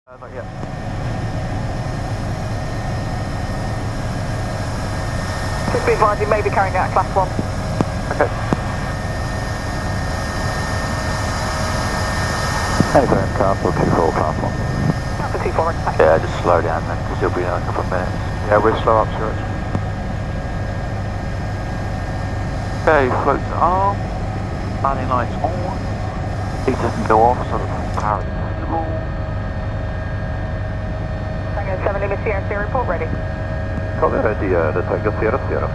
Not yet. Just be advised, you may be carrying out class 1. Okay. Anytime, Castle 24, class 1. Castle 24, right. Yeah, just slow down then, because you'll be in a couple of minutes. Yeah, we're slow up to it. Okay, floats arm, landing lights on, heater can go off, so the power is visible. Tango 7 Lima Sierra report ready. Copy ready, the Tango Sierra Sierra.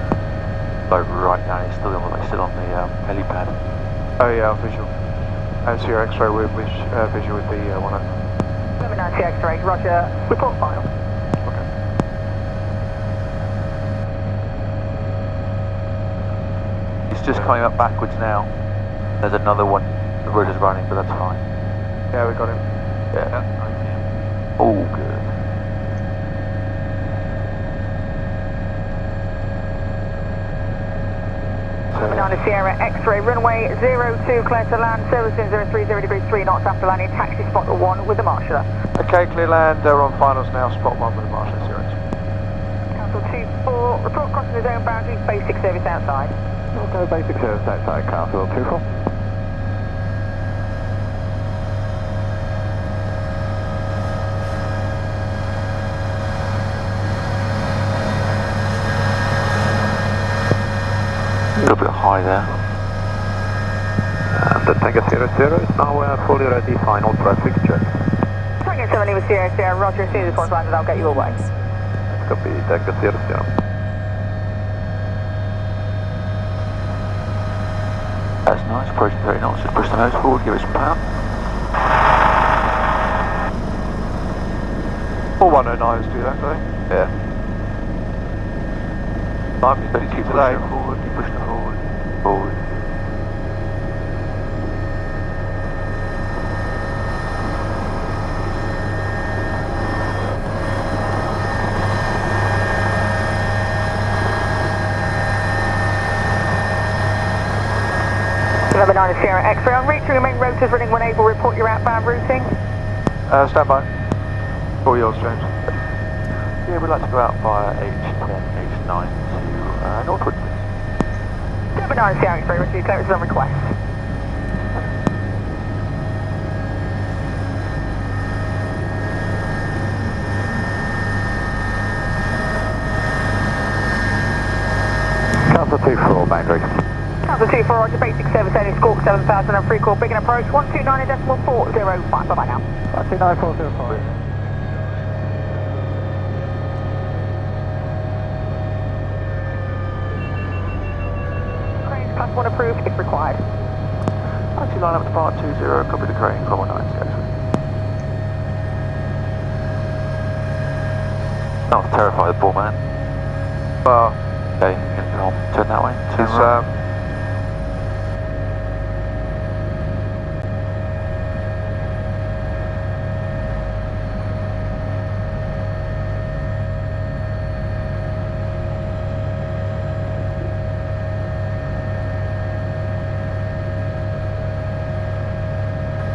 Like right now, he's still on the helipad. Oh yeah, visual. And Sierra X-ray with visual with the 10. 1190 X-ray, roger. Report final. Okay. It's just coming up backwards now. There's another one, the rotor's running, but that's fine. Yeah, we got him. Yeah. Oh, good. Banana Sierra X-ray, runway 02, clear to land, service in 030 degrees 3 knots after landing, taxi spot 1 with the marshaller. Okay, clear land, they're on finals now, spot 1 with the Marshall Sierra. Council 24, report crossing the zone boundary, basic service outside. Okay, basic service outside, Castle 24. A little bit high there. The Tango Sierra Sierra is now fully ready, final traffic check. Tango 7 Lima Sierra Sierra, roger, as soon as this one's landed, I'll get you away. Copy, Tango Sierra Sierra. That's nice, approaching 30 knots, just push the nose forward, give it some power. All 109s do that, do they? Yeah. Might be better to keep Today. pushing it forward, keep pushing it forward. Forward. Banana Sierra X-ray, on reach, remain rotors running when able, report your outbound routing. Stand by. All yours, James. Yeah, we'd like to go out via H10, H9 to northward, please. Banana Sierra X-ray, receive clearance on request. Castle 24, boundary. Council 24, roger, basic service only, squawk 7000 and free call, big and approach, 129.405, bye-bye now. 29405. Cranes class 1 approved if required. Actually line up to part 20, copy the crane, call 190 actually. Not to terrify the poor man. Well, Okay, you can turn that way. Turn it's right.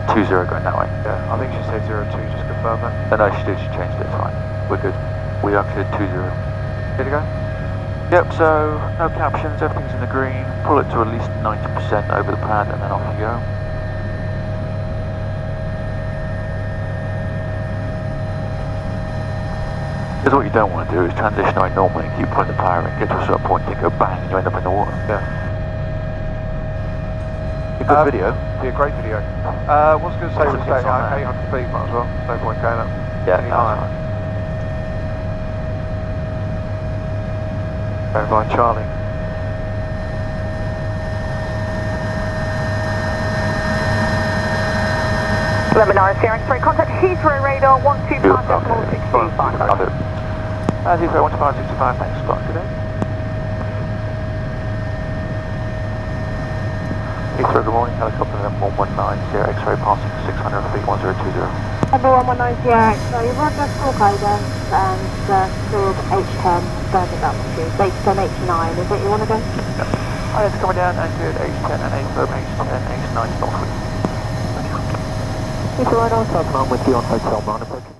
20 going that way. yeah, I think she said 02, just confirm that. No, she did, she changed it, it's fine. We're good. We are cleared 20. Here to go? Yep, so no captions, everything's in the green. Pull it to at least 90% over the pad and then off you go. Because what you don't want to do is transition away normally and keep putting the power in, get to a certain point, then go bang and you end up in the water. Yeah. A good video. Yeah, great video. Was going to say, Lots of we're staying bits on at there. 800 feet, might as well. There's no point going up Yeah, any that's higher. fine. Going by Charlie. Lebanon Sierra X-ray, contact Heathrow radar 125.65. I'll do it. Heathrow 12565, thanks Scott, good day. Heathrow, good morning, helicopter then 119, Sierra X-ray passing 600 feet, 1020. Number 119 Sierra X-ray, roger, squawk guidance and field H10, standard altitude, H10, H9, is it you want to go? Hi, it's coming down and good H10 and A firm H10, H9 northward. It's alright, I'll start with you on Hotel 9 approaching.